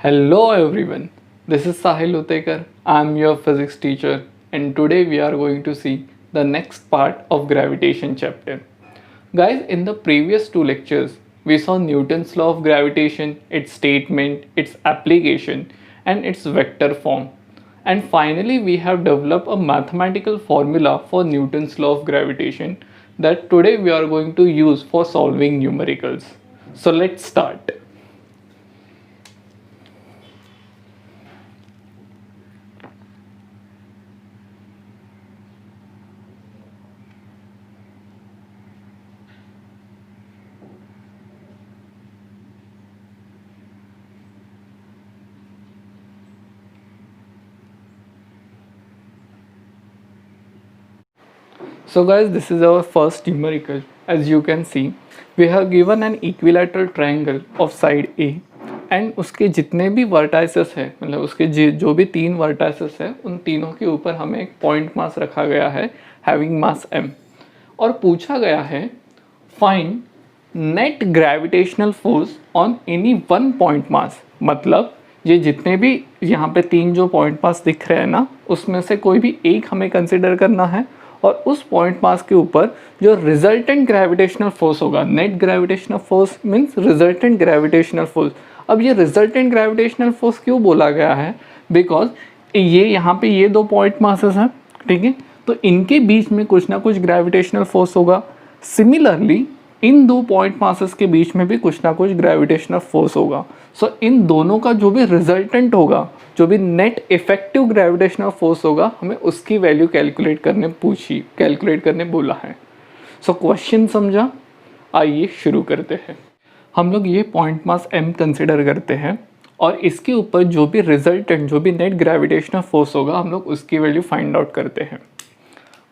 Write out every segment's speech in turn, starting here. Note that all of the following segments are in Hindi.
Hello everyone, this is Sahil Utekar. I am your physics teacher and today we are going to see the next part of gravitation chapter. Guys, in the previous two lectures, we saw Newton's law of gravitation, its statement, its application and its vector form. And finally, we have developed a mathematical formula for Newton's law of gravitation that today we are going to use for solving numericals. So let's start. So guys, this is our first numerical. As you can see, we have given an equilateral triangle of side A and उसके जितने भी वर्टाइसेस है, मतलब उसके जो भी तीन वर्टाइसेस है, उन तीनों के ऊपर हमें एक पॉइंट मास रखा गया है हैविंग मास m और पूछा गया है find net gravitational force on any one point mass. मतलब ये जितने भी यहाँ पे तीन जो पॉइंट मास दिख रहे हैं ना, उसमें से कोई भी एक हमें कंसिडर करना है और उस पॉइंट मास के ऊपर जो रिजल्टेंट ग्रेविटेशनल फोर्स होगा, net gravitational force means resultant gravitational force. अब ये रिजल्टेंट ग्रेविटेशनल फोर्स क्यों बोला गया है? बिकॉज ये यहाँ पे ये दो पॉइंट मासेस हैं, ठीक है, तो इनके बीच में कुछ ना कुछ ग्रेविटेशनल फोर्स होगा। सिमिलरली इन दो पॉइंट मासेस के बीच में भी कुछ ना कुछ ग्रेविटेशनल फोर्स होगा। सो इन दोनों का जो भी रिजल्टेंट होगा, जो भी नेट इफेक्टिव ग्रेविटेशनल फोर्स होगा, हमें उसकी वैल्यू कैलकुलेट करने बोला है। सो क्वेश्चन समझा? आइए शुरू करते हैं। हम लोग ये पॉइंट मास m कंसिडर करते हैं और इसके ऊपर जो भी रिजल्टेंट, जो भी नेट ग्रेविटेशनल फोर्स होगा, हम लोग उसकी वैल्यू फाइंड आउट करते हैं।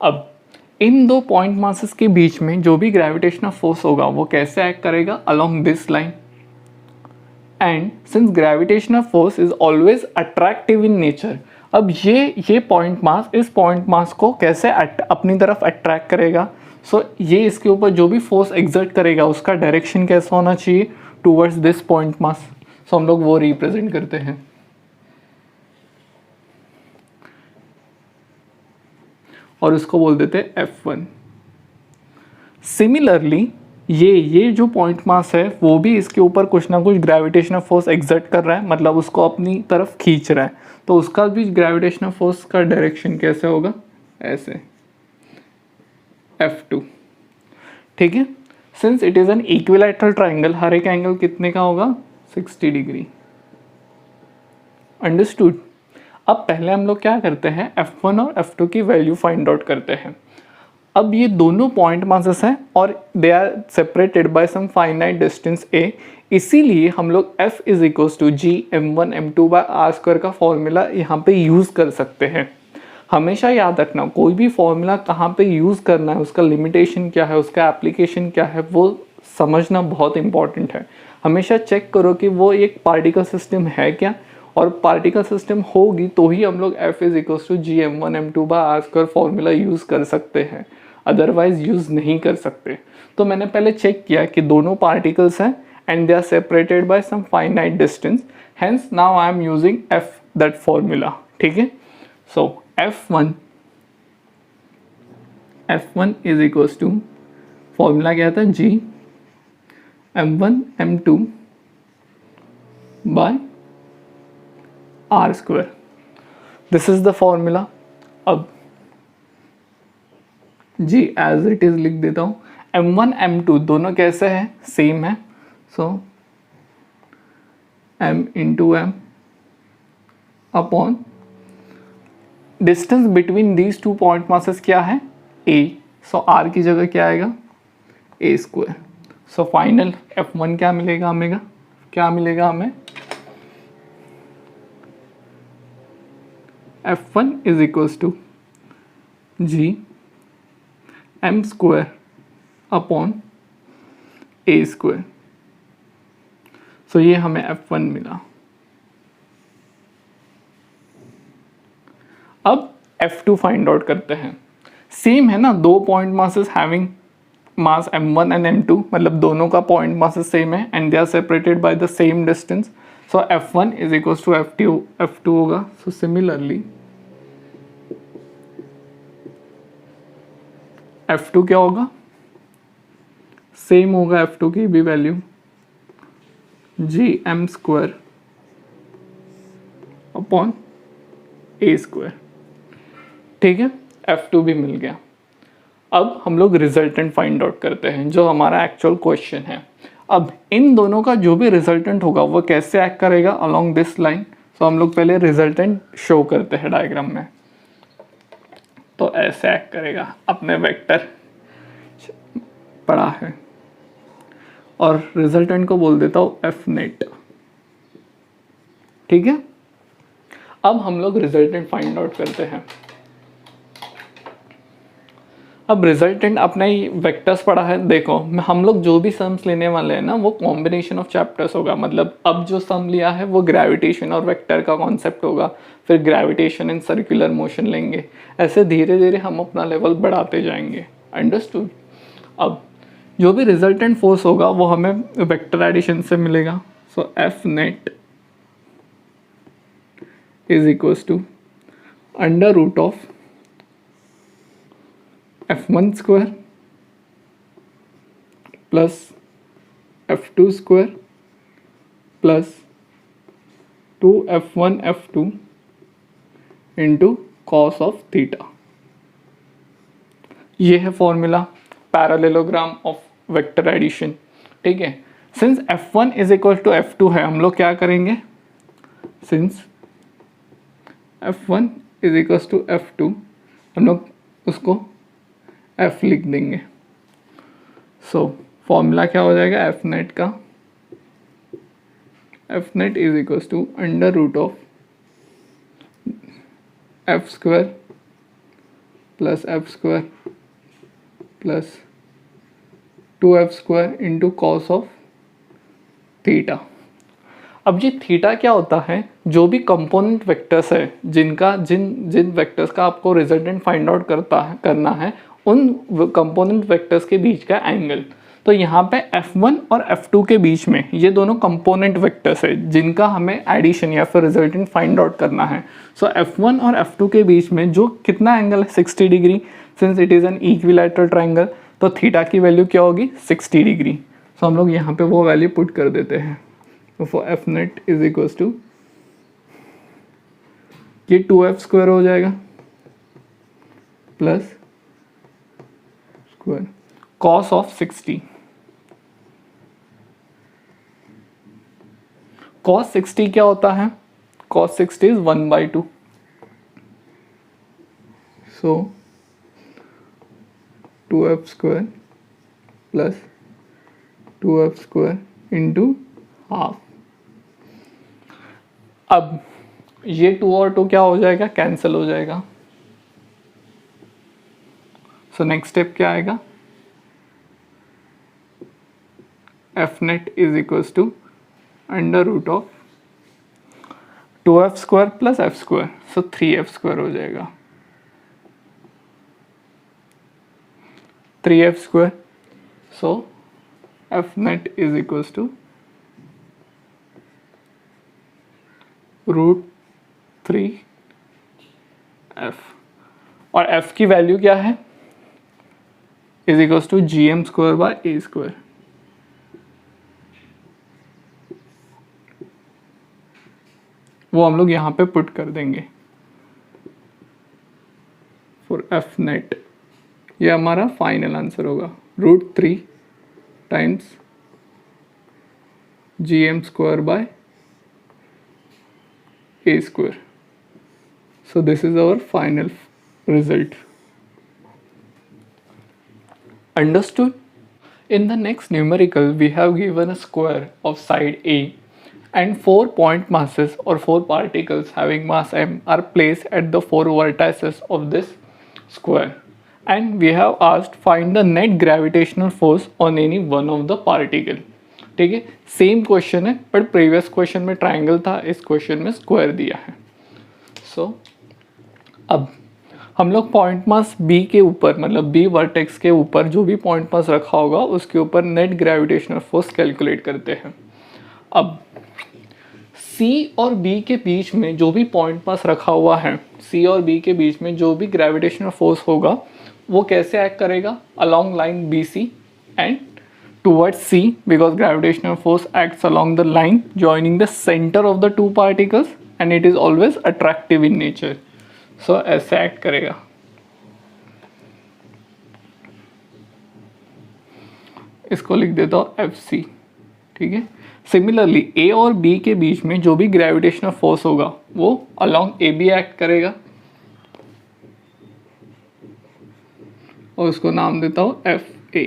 अब इन दो पॉइंट मासेस के बीच में जो भी ग्रेविटेशनल फोर्स होगा वो कैसे एक्ट करेगा? Along this line. And since gravitational force is always attractive in nature, अब ये पॉइंट मास इस पॉइंट मास को कैसे अपनी तरफ अट्रैक्ट करेगा? सो ये इसके ऊपर जो भी फोर्स एग्जर्ट करेगा उसका डायरेक्शन कैसा होना चाहिए? Towards this point mass. So हम लोग वो रिप्रेजेंट करते हैं और उसको बोल देते हैं F1। सिमिलरली ये जो पॉइंट मास है वो भी इसके ऊपर कुछ ना कुछ ग्रेविटेशनल फोर्स एग्जर्ट कर रहा है, मतलब उसको अपनी तरफ खींच रहा है, तो उसका भी ग्रेविटेशनल फोर्स का डायरेक्शन कैसे होगा? ऐसे F2, ठीक है। Since it is an equilateral triangle, हर एक एंगल कितने का होगा? 60 डिग्री। अंडरस्टूड? अब पहले हम लोग क्या करते हैं, F1 और F2 की वैल्यू फाइंड आउट करते हैं। अब ये दोनों पॉइंट मासेस हैं और they are separated by some finite distance a, इसीलिए हम लोग F is equals to G m1 m2 by r square का फॉर्मूला यहाँ पे यूज़ कर सकते हैं। हमेशा याद रखना, कोई भी फॉर्मूला कहाँ पे यूज़ करना है, उसका लिमिटेशन क्या है, उसका एप्लीकेशन क्या है, वो समझना बहुत इंपॉर्टेंट है। हमेशा चेक करो कि वो एक पार्टिकल सिस्टम है क्या, और पार्टिकल सिस्टम होगी तो ही हम लोग F is equals to G m1 m2 by r square formula use कर सकते हैं, अदरवाइज यूज़ नहीं कर सकते। तो मैंने पहले चेक किया कि दोनों पार्टिकल्स हैं and they are separated by some finite distance, hence now I am using F that formula, ठीक है। So F1 is equals to, formula क्या था? G m1 m2 by r square, this is the formula. अब जी एज इट इज लिख देता हूँ। m1 m2 दोनों कैसे हैं? सेम है। So m into M upon distance between these two point masses क्या है? a। सो r की जगह क्या आएगा? a square. So final F1 क्या मिलेगा हमें? F1 is equals to G m square upon a square. So ये हमें F1 मिला। अब F2 फाइंड आउट करते हैं। सेम है ना, दो point masses having mass m1 and m2, मतलब दोनों का पॉइंट मासेस सेम है and they are separated by the same distance. So F1 is equals to F2 होगा. सो सिमिलरली F2 क्या होगा, सेम होगा F2 की भी वैल्यू gm² अपॉन a². ठीक है, F2 भी मिल गया. अब हम लोग रिजल्टेंट फाइंड आउट करते हैं जो हमारा एक्चुअल क्वेश्चन है. अब इन दोनों का जो भी रिजल्टेंट होगा वो कैसे एक्ट करेगा अलोंग दिस लाइन. सो हम लोग पहले रिजल्टेंट शो करते हैं डायग्राम में. तो ऐसे एक्ट करेगा, अपने वेक्टर पढ़ा है और रिजल्टेंट को बोल देता हूँ एफ नेट. ठीक है, अब हम लोग रिजल्टेंट फाइंड आउट करते हैं. अब रिजल्टेंट अपना ही वेक्टर्स पढ़ा है. देखो हम लोग जो भी सम्स लेने वाले हैं ना वो कॉम्बिनेशन ऑफ चैप्टर्स होगा. मतलब अब जो सम लिया है वो ग्रेविटेशन और वेक्टर का कॉन्सेप्ट होगा, फिर ग्रेविटेशन एंड सर्कुलर मोशन लेंगे. ऐसे धीरे धीरे हम अपना लेवल बढ़ाते जाएंगे. अंडरस्टूड. अब जो भी रिजल्टेंट फोर्स होगा वो हमें वेक्टर एडिशन से मिलेगा. So F net is equals to under root of F1² plus F2² plus 2F1 F2 into cos of theta. ये है formula parallelogram of vector addition. ठीक है, since F1 is equal to F2 है, हम लोग क्या करेंगे, since F1 is equal to F2 हम लोग उसको F लिख देंगे. सो फॉर्मूला क्या हो जाएगा एफ नेट का, F net is equals to under root of F² plus F² plus 2F² into cos of theta. अब ये थीटा क्या होता है, जो भी कंपोनेंट वेक्टर्स है जिनका जिन वेक्टर्स का आपको रिजल्टेंट फाइंड आउट करना है उन कंपोनेंट वेक्टर्स के बीच का एंगल. तो यहाँ पे F1 और F2 के बीच में ये दोनों कंपोनेंट वेक्टर्स है जिनका हमें एडिशन या फिर रिजल्टेंट फाइंड आउट करना है. सो F1 और F2 के बीच में जो कितना एंगल है 60 degree. Since it is an equilateral triangle तो थीटा की वैल्यू क्या होगी 60 डिग्री. सो हम लोग यहाँ पे वो वैल्यू पुट कर देते हैं. तो for F net is equals to ये 2F² हो जाएगा plus square cos of 60. Cos 60 क्या होता है, cos 60 is 1/2. So 2F² plus 2F² into half. अब ये 2 और 2 क्या हो जाएगा, कैंसिल हो जाएगा. सो नेक्स्ट स्टेप क्या आएगा, F net is equals to under root of 2F² plus F². So 3F² हो जाएगा. 3F². So F net is equals to √3F. और F की वैल्यू क्या है, is equals to gm² by a². वो हम लोग यहाँ पे पुट कर देंगे फॉर एफ नेट. ये हमारा फाइनल आंसर होगा √3 times gm² by a². So this is our final result. Understood? In the next numerical, we have given a square of side A and 4 point masses or 4 particles having mass m are placed at the 4 vertices of this square, and we have asked find the net gravitational force on any one of the particle. ठीक है, सेम क्वेश्चन है बट प्रीवियस क्वेश्चन में ट्रायंगल था, इस क्वेश्चन में स्क्वायर दिया है. सो अब हम लोग पॉइंट मास B के ऊपर, मतलब B वर्टेक्स के ऊपर जो भी पॉइंट मास रखा होगा उसके ऊपर नेट ग्रेविटेशनल फोर्स कैलकुलेट करते हैं. अब सी और बी के बीच में जो भी पॉइंट मास रखा हुआ है, सी और बी के बीच में जो भी ग्रेविटेशनल फोर्स होगा वो कैसे एक्ट करेगा, along line B C and towards C, because gravitational force acts along the line joining the center of the two particles and it is always attractive in nature. So ऐसे act करेगा. इसको लिख देता हूँ FC. ठीक है. सिमिलरली A और B के बीच में जो भी ग्रेविटेशनल फोर्स होगा वो along AB एक्ट करेगा और उसको नाम देता हूँ FA.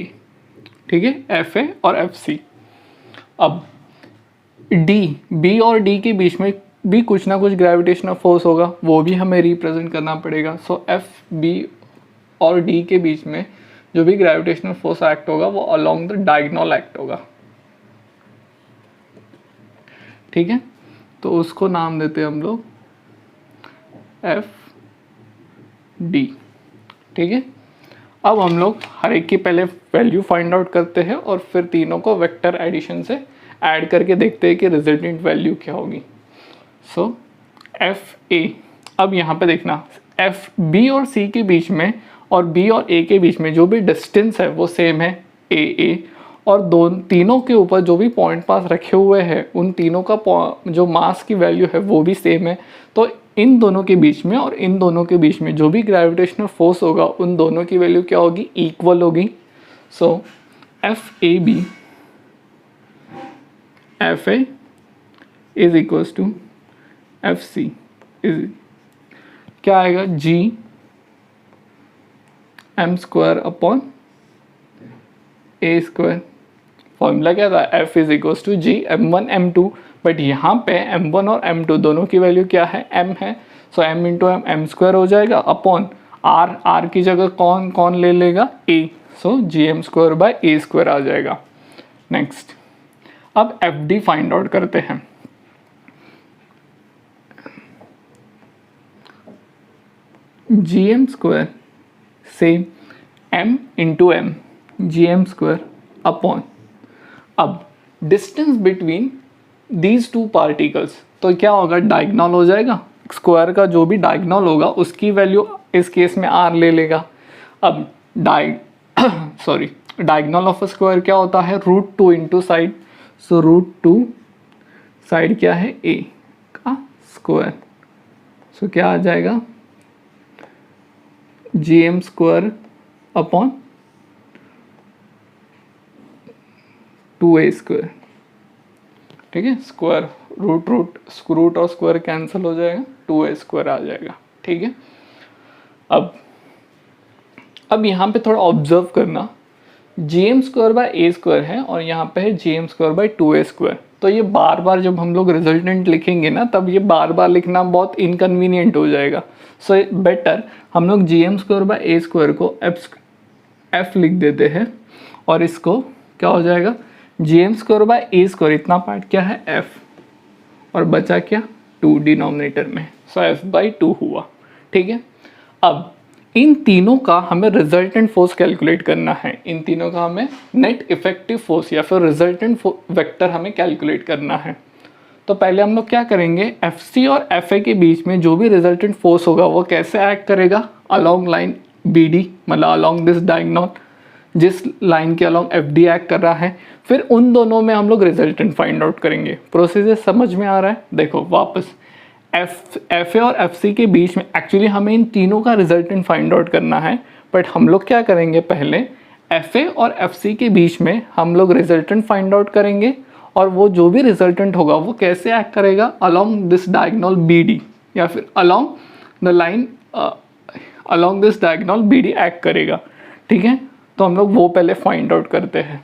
ठीक है, FA और FC. अब B और D के बीच में भी कुछ ना कुछ ग्रेविटेशनल फोर्स होगा, वो भी हमें रिप्रेजेंट करना पड़ेगा. सो FB और D के बीच में जो भी ग्रेविटेशनल फोर्स एक्ट होगा वो अलोंग द डायगोनल एक्ट होगा. ठीक है, तो उसको नाम देते हैं हम लोग FD. ठीक है, अब हम लोग हर एक की पहले वैल्यू फाइंड आउट करते हैं और फिर तीनों को वेक्टर एडिशन से ऐड करके देखते हैं कि रिजल्टेंट वैल्यू क्या होगी. सो FA. अब यहाँ पे देखना, FB और C के बीच में और B और A के बीच में जो भी डिस्टेंस है वो सेम है AA, और तीनों के ऊपर जो भी पॉइंट पास रखे हुए हैं उन तीनों का जो मास की वैल्यू है वो भी सेम है. तो इन दोनों के बीच में और इन दोनों के बीच में जो भी ग्रेविटेशनल फोर्स होगा उन दोनों की वैल्यू क्या होगी, इक्वल होगी. So FAB FA is equals to FC is क्या आएगा, GM² अपॉन A². फॉर्मूला क्या था, F is equals to GM1 M2, but यहाँ पे M1 और M2 दोनों की वैल्यू क्या है, M है. So M into M M² हो जाएगा अपॉन R की जगह कौन ले लेगा, A. सो GM²/A² आ जाएगा. नेक्स्ट, अब FD फाइंड आउट करते हैं. GM² से M into M GM² upon, अब distance between these two particles, तो क्या होगा, डायगोनल हो जाएगा. स्क्वायर का जो भी डायगोनल होगा उसकी वैल्यू इस केस में R ले लेगा. अब डायगोनल ऑफ अ स्क्वायर क्या होता है, √2 इंटू साइड. सो √2 साइड क्या है, A का स्क्वायर. सो क्या आ जाएगा, GM² अपॉन 2A². ठीक है, स्क्वायर रूट और स्क्वायर कैंसिल हो जाएगा, 2A² आ जाएगा. ठीक है, अब यहाँ पे थोड़ा ऑब्जर्व करना, GM²/A² है और यहाँ पे है GM²/2A². तो ये बार बार जब हम लोग रिजल्टेंट लिखेंगे ना तब ये बार बार लिखना बहुत इनकन्वीनियंट हो जाएगा. सो बेटर हम लोग GM²/A² को F लिख देते हैं और इसको क्या हो जाएगा, GM²/A², इतना पार्ट क्या है F, और बचा क्या 2 डिनोमिनेटर में. सो F/2 हुआ. ठीक है, अब इन तीनों का हमें रिजल्टेंट फोर्स कैलकुलेट करना है. इन तीनों का हमें नेट इफेक्टिव फोर्स या फिर रिजल्टेंट वेक्टर हमें कैलकुलेट करना है. तो पहले हम लोग क्या करेंगे, FC और FA के बीच में जो भी रिजल्टेंट फोर्स होगा वो कैसे एक्ट करेगा, अलोंग लाइन BD, मतलब अलोंग दिस डायगोनल, जिस लाइन के अलोंग FD एक्ट कर रहा है. फिर उन दोनों में हम लोग रिजल्टेंट फाइंड आउट करेंगे. प्रोसीजर समझ में आ रहा है. देखो वापस, FA और FC के बीच में एक्चुअली हमें इन तीनों का रिजल्टेंट फाइंड आउट करना है, बट हम लोग क्या करेंगे, पहले FA और FC के बीच में हम लोग रिजल्टेंट फाइंड आउट करेंगे और वो जो भी रिजल्टेंट होगा वो कैसे एक्ट करेगा, अलोंग दिस डायगोनल BD या फिर along the line along this diagonal BD act करेगा. ठीक है, तो हम लोग वो पहले फाइंड आउट करते हैं.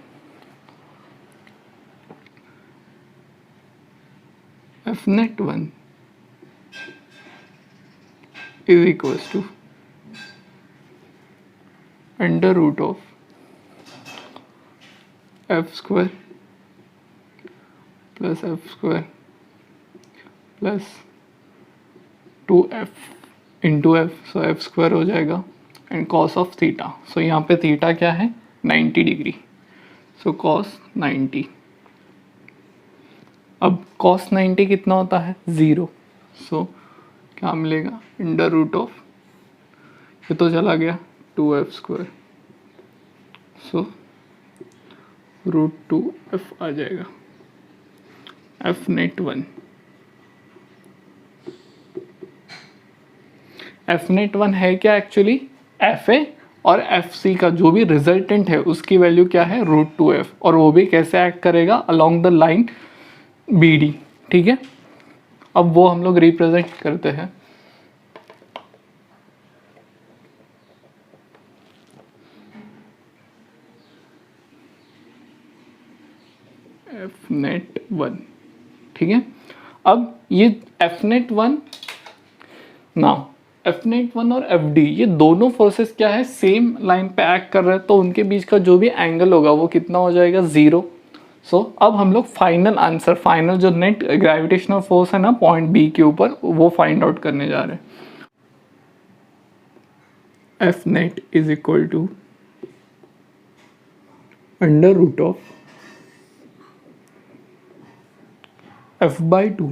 Fnet1 is equals to under root of F² plus F² plus 2F into F. So F² हो जाएगा एंड cos ऑफ थीटा. सो यहाँ पे थीटा क्या है, 90 डिग्री. सो cos 90. अब cos 90 कितना होता है 0, सो क्या मिलेगा अंडर रूट ऑफ, ये तो चला गया 2f², सो √2f आ जाएगा। f नेट 1, f नेट 1 है क्या एक्चुअली fa और fc का जो भी रिजल्टेंट है उसकी वैल्यू क्या है √2f, और वो भी कैसे एक्ट करेगा अलोंग द लाइन bd, ठीक है। अब वो हम लोग रिप्रेजेंट करते हैं f नेट 1, ठीक है। अब ये f net 1 now F net 1 और एफ डी ये दोनों फोर्सेस क्या है सेम लाइन पे एक्ट कर रहे हैं, तो उनके बीच का जो भी एंगल होगा वो कितना हो जाएगा 0। सो अब हम लोग फाइनल आंसर, फाइनल जो नेट ग्रेविटेशनल फोर्स है ना पॉइंट बी के ऊपर, वो फाइंड आउट करने जा रहे हैं। F net is equal to under root of f/2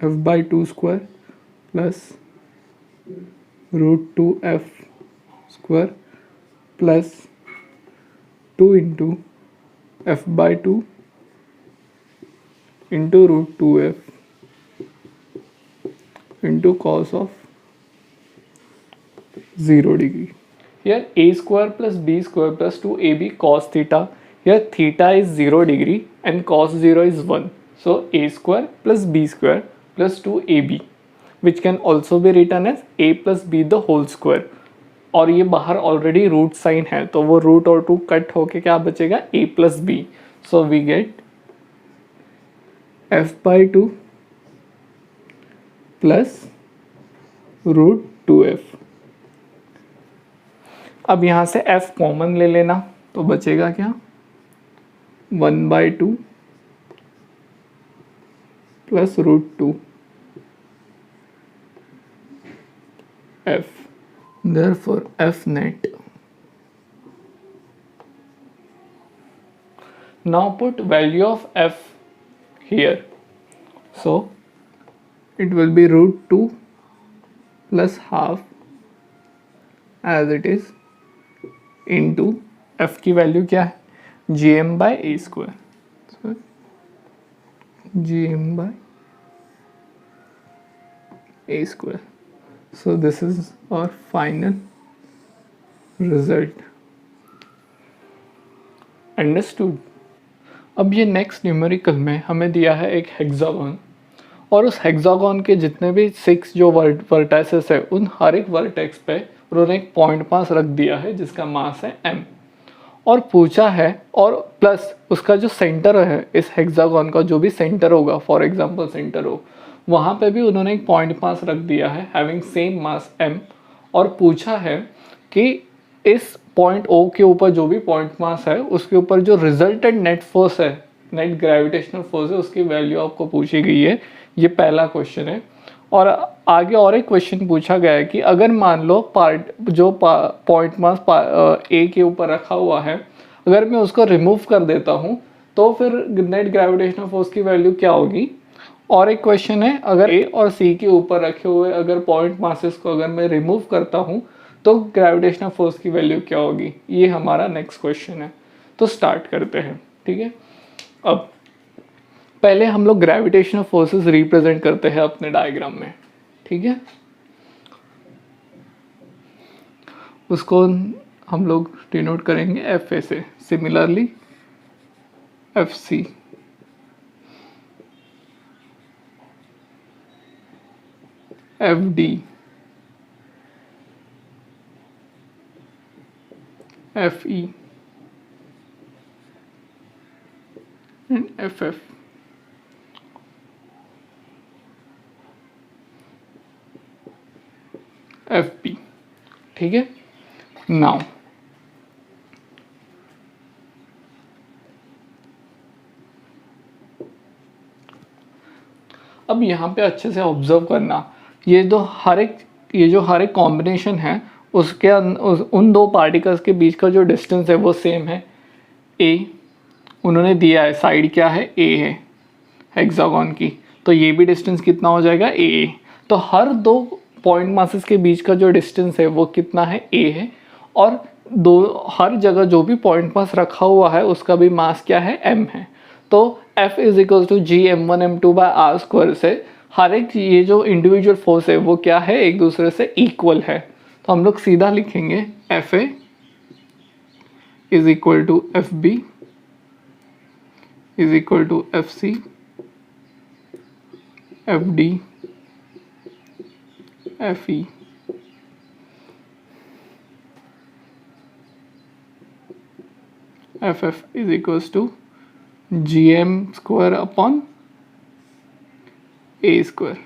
f/2² plus √2f² plus 2 into f/2 into √2f into cos of 0 degree. Here a² plus b² plus 2ab cos theta. Here theta is 0 degree and cos 0 is 1. So a² plus b² plus 2ab, which can also be written as a plus b the whole square. और ये बाहर ऑलरेडी रूट साइन है तो वो रूट और 2 कट होके क्या बचेगा a plus b. So we get f/2 plus √2f. अब यहाँ से f कॉमन ले लेना तो बचेगा क्या 1/2 plus √2 f. Therefore f net. Now put value of f here. So it will be √2 plus half as it is into f की वैल्यू क्या है gm/a², so gm/a². So this is our final result. Understood? अब ये नेक्स्ट न्यूमेरिकल में हमें दिया है एक हेक्सागोन, और उस हेक्सागोन के जितने भी 6 जो वर्टाइसेस है उन हर एक वर्टेक्स पे उन्होंने एक पॉइंट मास रख दिया है जिसका मास है m, और पूछा है और प्लस उसका जो सेंटर है इस हेक्सागोन का जो भी सेंटर होगा, फॉर एग्जांपल सेंटर हो, वहाँ पे भी उन्होंने एक पॉइंट मास रख दिया है हैविंग सेम मास m, और पूछा है कि इस पॉइंट O के ऊपर जो भी पॉइंट मास है उसके ऊपर जो रिजल्टेंट नेट फोर्स है, नेट ग्रेविटेशनल फोर्स है, उसकी वैल्यू आपको पूछी गई है। ये पहला क्वेश्चन है। और आगे और एक क्वेश्चन पूछा गया है कि अगर मान लो पॉइंट मास ए के ऊपर रखा हुआ है, अगर मैं उसको रिमूव कर देता हूँ तो फिर नेट ग्रेविटेशनल फोर्स की वैल्यू क्या होगी। और एक क्वेश्चन है अगर ए और सी के ऊपर रखे हुए अगर पॉइंट मासेस को अगर मैं रिमूव करता हूँ तो ग्रेविटेशनल फोर्स की वैल्यू क्या होगी। ये हमारा नेक्स्ट क्वेश्चन है। तो स्टार्ट करते हैं, ठीक है। अब पहले हम लोग ग्रेविटेशनल फोर्सेस रिप्रेजेंट करते हैं अपने डायग्राम में, ठीक है। उसको हम लोग डिनोट करेंगे एफ ए से, similarly F C, F D, F E and F F. F P, ठीक है। नाउ अब यहाँ पे अच्छे से ऑब्जर्व करना, ये जो हर एक कॉम्बिनेशन है उसके उन दो पार्टिकल्स के बीच का जो डिस्टेंस है वो सेम है। ए, उन्होंने दिया है साइड क्या है, ए है हेक्सागोन की, तो ये भी डिस्टेंस कितना हो जाएगा, ए। तो हर दो पॉइंट मासेस के बीच का जो डिस्टेंस है वो कितना है, ए है। और हर जगह जो भी पॉइंट मास रखा हुआ है उसका भी मास क्या है, एम है। तो F is equal to G m1 m2 by r square से हर एक ये जो इंडिविजुअल फोर्स है वो क्या है, एक दूसरे से इक्वल है। तो हम लोग सीधा लिखेंगे Fa is equal to Fb is equal to Fc Fd Fe Ff is equal to gm square upon A square.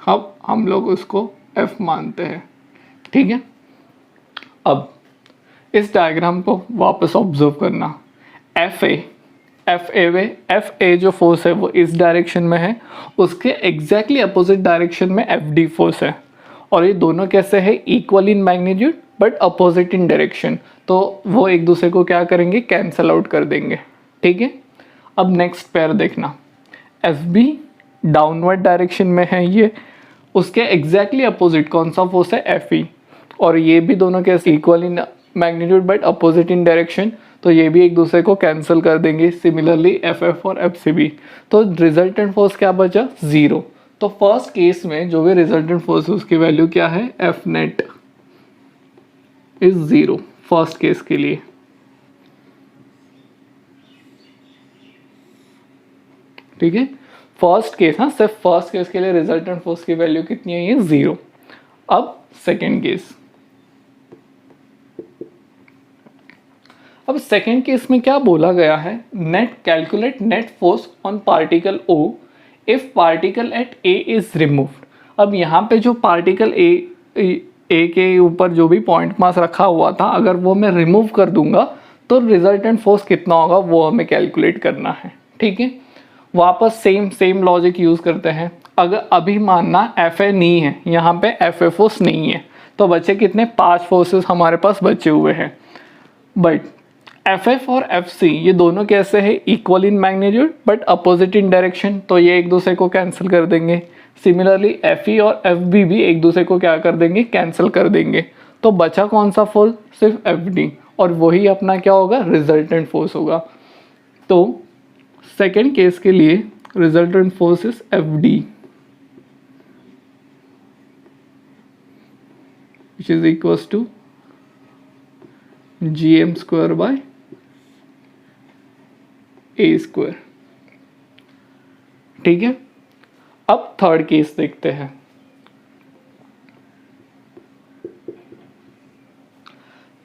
अब हम लोग उसको f मानते हैं, ठीक है। अब इस डायग्राम को वापस ऑब्जर्व करना। एफ ए जो फोर्स है वो इस डायरेक्शन में है, उसके एग्जैक्टली अपोजिट डायरेक्शन में एफ डी फोर्स है, और ये दोनों कैसे है, equal in magnitude but opposite in direction. तो वो एक दूसरे को क्या करेंगे, कैंसल आउट कर देंगे, ठीक है। अब नेक्स्ट पेयर देखना, एफ बी डाउनवर्ड डायरेक्शन में है ये, उसके एग्जैक्टली अपोजिट कौन सा फोर्स है, एफ ई, और ये भी दोनों कैसे equal in magnitude but opposite in direction, तो ये भी एक दूसरे को कैंसिल कर देंगे। सिमिलरली एफ एफ और एफ सी बी, तो रिजल्टेंट फोर्स क्या बचा, 0। तो फर्स्ट केस में जो भी रिजल्टेंट फोर्स है उसकी वैल्यू क्या है, F net is 0 first case के लिए, ठीक है। फर्स्ट केस, हाँ सिर्फ फर्स्ट केस के लिए रिजल्टेंट फोर्स की वैल्यू कितनी है, ये 0। अब सेकेंड केस, अब सेकेंड केस में क्या बोला गया है, net calculate net force on particle O if particle at A is removed. अब यहाँ पे जो पार्टिकल ए के ऊपर जो भी पॉइंट मास रखा हुआ था, अगर वो मैं रिमूव कर दूंगा तो रिजल्टेंट फोर्स कितना होगा वो हमें कैलकुलेट करना है, ठीक है। वापस सेम लॉजिक यूज करते हैं। अगर अभी मानना एफ ए नहीं है, यहाँ पे एफ ए फोर्स नहीं है, तो बचे कितने, 5 फोर्सेस हमारे पास बचे हुए हैं। बट एफ एफ और एफ सी ये दोनों कैसे है, equal in magnitude but opposite in direction, तो ये एक दूसरे को कैंसिल कर देंगे। सिमिलरली एफ ई और एफ बी भी एक दूसरे को क्या कर देंगे, कैंसिल कर देंगे। तो बचा कौन सा फोर्स, सिर्फ एफ डी, और वही अपना क्या होगा, रिजल्टेंट फोर्स होगा। तो सेकेंड केस के लिए resultant force is F D which is equal to G M square by A square, ठीक है। अब थर्ड केस देखते हैं।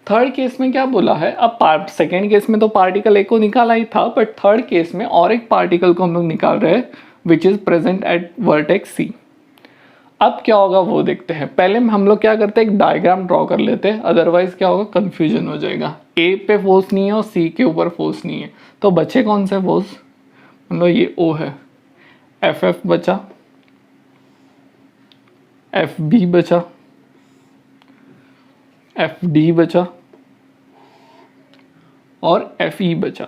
थर्ड केस में क्या बोला है, अब सेकेंड केस में तो पार्टिकल ए को निकाला ही था, बट थर्ड केस में और एक पार्टिकल को हम लोग निकाल रहे हैं which is present at vertex C. अब क्या होगा वो देखते हैं। पहले हम लोग क्या करते हैं, एक डायग्राम ड्रॉ कर लेते हैं, अदरवाइज क्या होगा, कंफ्यूजन हो जाएगा। ए पे फोर्स नहीं है और सी के ऊपर फोर्स नहीं है, तो बचे कौन से फोर्स, मतलब ये ओ है, एफ एफ बचा, एफ बी बचा, एफ डी बचा और एफ ई बचा।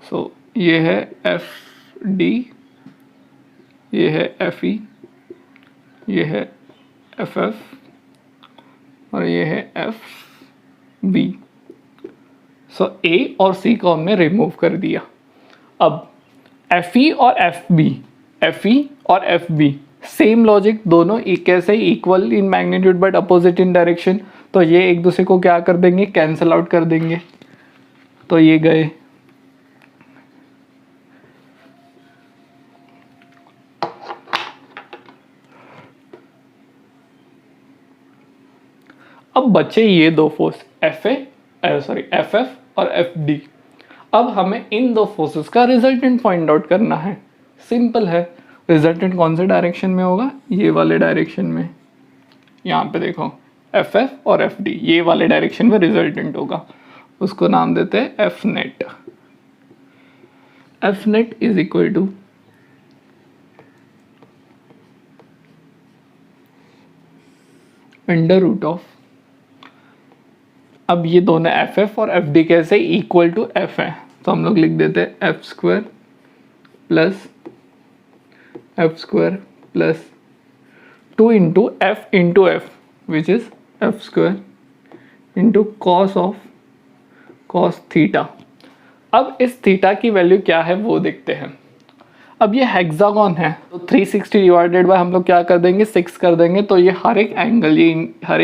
सो ये है एफ डी, ये है एफ ई, ये है एफ एफ और ये है एफ बी। सो ए और सी को हमने रिमूव कर दिया। अब एफ ई और एफ बी, एफ ई और एफ बी सेम लॉजिक, दोनों कैसे equal in magnitude but opposite in direction, तो ये एक दूसरे को क्या कर देंगे, कैंसल आउट कर देंगे। तो ये गए। अब बचे ये दो फोर्स एफ एफ और एफ डी। अब हमें इन दो फोर्सेस का रिजल्टेंट फाइंड आउट करना है। सिंपल है, रिजल्टेंट कौन से डायरेक्शन में होगा, ये वाले डायरेक्शन में। यहाँ पे देखो एफ एफ और एफ डी ये वाले डायरेक्शन में रिजल्टेंट होगा, उसको नाम देते हैं F net. F net is equal to under root of, अब ये दोनों एफ एफ और एफ डी कैसे इक्वल टू एफ है, तो हम लोग लिख देते हैं F square plus 2 into F which is F square into cos theta. अब इस थीटा की वैल्यू क्या है वो देखते हैं। अब ये हेक्सागोन है तो 360 डिवाइडेड बाय हम लोग क्या कर देंगे 6 कर देंगे, तो ये हर एक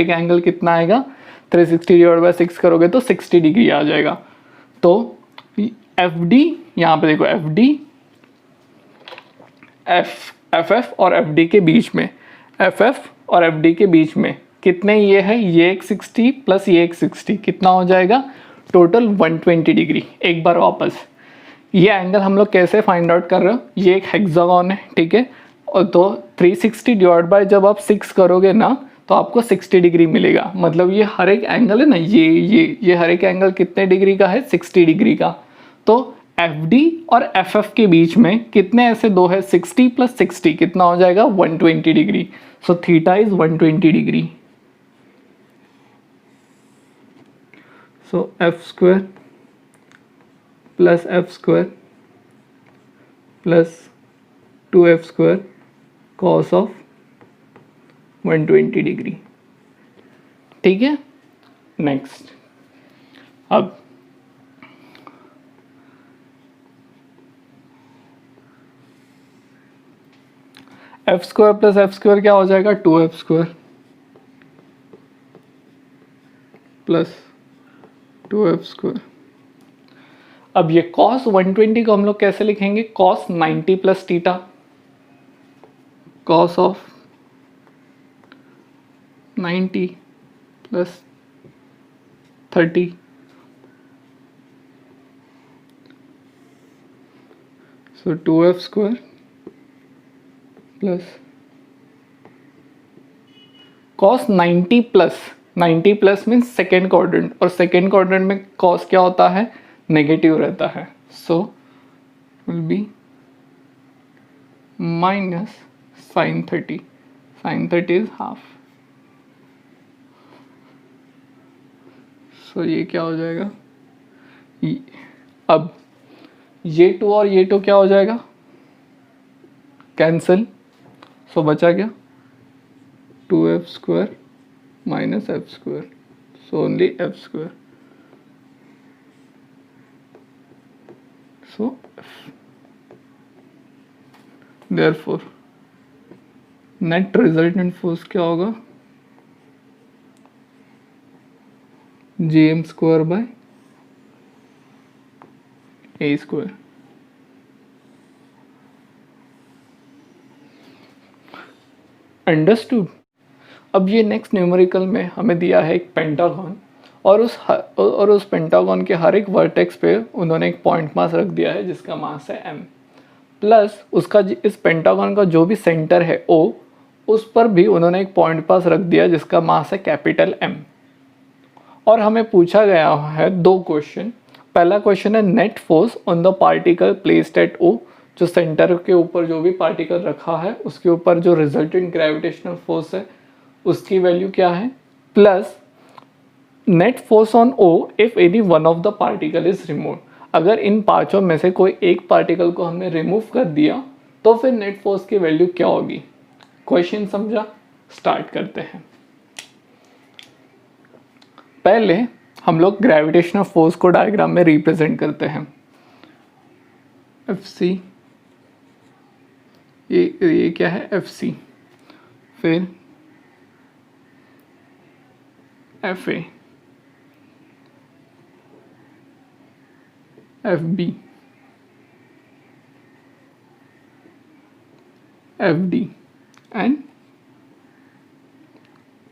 एंगल कितना आएगा 360 डिवाइड बाय 6 करोगे तो 60 डिग्री आ जाएगा। तो एफ डी यहाँ पे देखो एफ डी एफ एफ और एफ डी के बीच में, एफ एफ और एफ डी के बीच में कितने ये है, ये एक 60 प्लस ये एक 60 कितना हो जाएगा टोटल 120 डिग्री। एक बार वापस ये एंगल हम लोग कैसे फाइंड आउट कर रहे हो, ये एक हेक्सागोन है ठीक है, और तो 360 डिवाइड बाय जब आप 6 करोगे ना तो आपको 60 डिग्री मिलेगा। मतलब ये हर एक एंगल है ना, ये हर एक एंगल कितने डिग्री का है 60 डिग्री का। तो एफ डी और एफ एफ के बीच में कितने ऐसे दो है 60 प्लस 60 कितना हो जाएगा 120 degree. So theta is 120 degree. So F square plus 2f square cos of 120 degree. ठीक है, नेक्स्ट अब F square plus F square क्या हो जाएगा 2f square plus 2f square. अब ये cos 120 को हम लोग कैसे लिखेंगे cos 90 plus theta, cos of 90 plus 30 so 2f square plus cos 90 plus means second quadrant, और सेकेंड क्वाड्रेंट में cos क्या होता है नेगेटिव रहता है। So will be minus sin 30 is half. So ये क्या हो जाएगा, अब ये 2 और ये 2 क्या हो जाएगा कैंसिल। सो बचा क्या 2f square minus F square, so only F square. So therefore net resultant force क्या होगा gm square by a square. Understood. अब ये नेक्स्ट न्यूमेरिकल में हमें दिया है एक पेंटागन, और उस पेंटागन के हर एक वर्टेक्स पे उन्होंने एक पॉइंट मास रख दिया है जिसका मास है m, प्लस उसका इस पेंटागन का जो भी सेंटर है O उस पर भी उन्होंने एक पॉइंट मास रख दिया जिसका मास है कैपिटल M। और हमें पूछा गया है 2 क्वेश्चन। पहला क्वेश्चन है net force on the particle placed at O, जो सेंटर के ऊपर जो भी पार्टिकल रखा है उसके ऊपर जो रिजल्टेंट ग्रेविटेशनल फोर्स है उसकी वैल्यू क्या है, plus net force on O if any one of the particle is remove. अगर इन पांचों में से कोई एक पार्टिकल को हमने रिमूव कर दिया तो फिर नेट फोर्स की वैल्यू क्या होगी। क्वेश्चन समझा, स्टार्ट करते हैं। पहले हम लोग ग्रेविटेशनल फोर्स को डायग्राम में रिप्रेजेंट करते हैं। Fc, ये क्या है Fc, फिर Fa, Fb, Fd and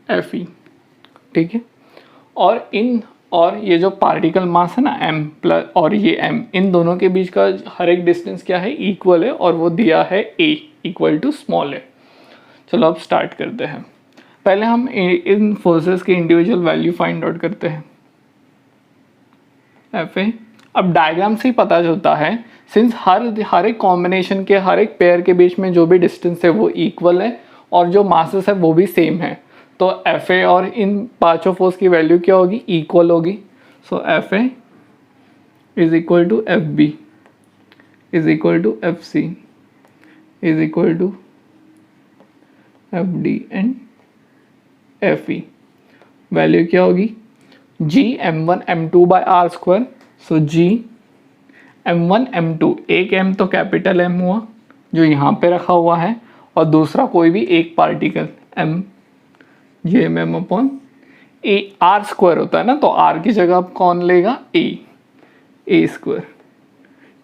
Fe। ठीक है, और ये जो पार्टिकल मास है ना m प्लस और ये m, इन दोनों के बीच का हर एक डिस्टेंस क्या है इक्वल है, और वो दिया है a इक्वल टू स्मॉल है। चलो अब स्टार्ट करते हैं। पहले हम इन फोर्सेस के इंडिविजुअल वैल्यू फाइंड आउट करते हैं। Fa, अब डायग्राम से ही पता चलता है सिंस हर एक कॉम्बिनेशन के हर एक पेयर के बीच में जो भी डिस्टेंस है वो इक्वल है और जो मासेस है वो भी सेम है, तो एफ ए और इन पांचों फोर्स की वैल्यू क्या होगी, इक्वल होगी। So F A is equal to F B is equal to F C is equal to F D and F E. Value क्या होगी, G M one M two by R square. So G M one M two, एक एम तो कैपिटल एम हुआ जो यहाँ पे रखा हुआ है, और दूसरा कोई भी एक particle M G M M upon A, R square होता है ना, तो आर की जगह आप कौन लेगा, ए स्क्वायर,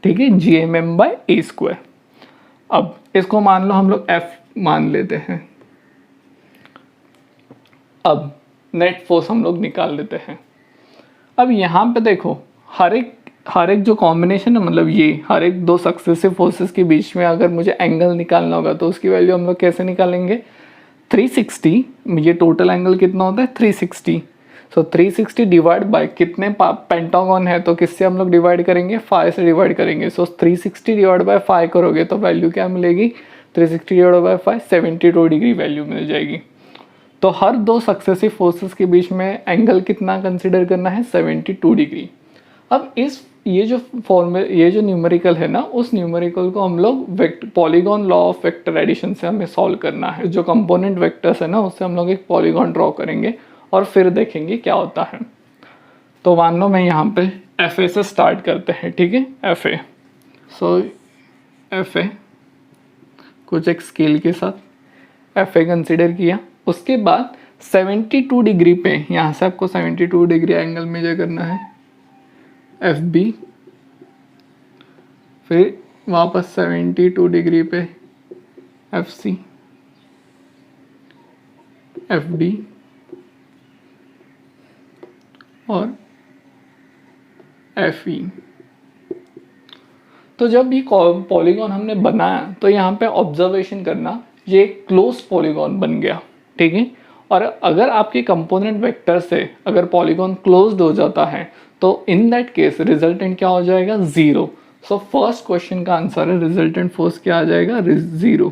ठीक है, G M M by A square. अब इसको मान लो हम लोग एफ मान लेते हैं। अब नेट फोर्स हम लोग निकाल लेते हैं। अब यहाँ पे देखो हर एक जो कॉम्बिनेशन है, मतलब ये हर एक दो सक्सेसिव फोर्सेस के बीच में अगर मुझे एंगल निकालना होगा तो उसकी वैल्यू हम लोग कैसे निकालेंगे, 360। ये टोटल एंगल कितना होता है, 360। सो 360 डिवाइड बाय कितने पेंटागन है, तो किससे हम लोग डिवाइड करेंगे, 5 से डिवाइड करेंगे। सो 360 डिवाइड बाय 5 करोगे तो वैल्यू क्या मिलेगी, 360 डिवाइड बाय 5 72 डिग्री वैल्यू मिल जाएगी। तो हर दो सक्सेसिव फोर्सेस के बीच में एंगल कितना कंसिडर करना है, 72 डिग्री। अब ये जो न्यूमेरिकल है ना, उस न्यूमेरिकल को हम लोग polygon law of vector addition से हमें सॉल्व करना है। जो कंपोनेंट वेक्टर्स है ना, उससे हम लोग एक पॉलीगॉन ड्रॉ करेंगे और फिर देखेंगे क्या होता है। तो मान लो मैं यहाँ पे एफ ए से स्टार्ट करते हैं, ठीक है, एफ ए। सो एफ ए कुछ एक स्केल के साथ एफ ए कंसिडर किया। उसके बाद 72 डिग्री पे, यहाँ से आपको 72 डिग्री एंगल मेजर करना है, एफ बी, फिर वापस 72 डिग्री पे एफ सी, एफ डी और एफ ई। तो जब ये पॉलीगॉन हमने बनाया तो यहाँ पे ऑब्जर्वेशन करना, ये क्लोज पॉलीगॉन बन गया, ठीक है। और अगर आपके कंपोनेंट वेक्टर से अगर पॉलीगॉन क्लोज्ड हो जाता है तो इन दैट केस रिजल्टेंट क्या हो जाएगा, 0। सो फर्स्ट क्वेश्चन का आंसर है रिजल्टेंट फोर्स क्या आ जाएगा, 0।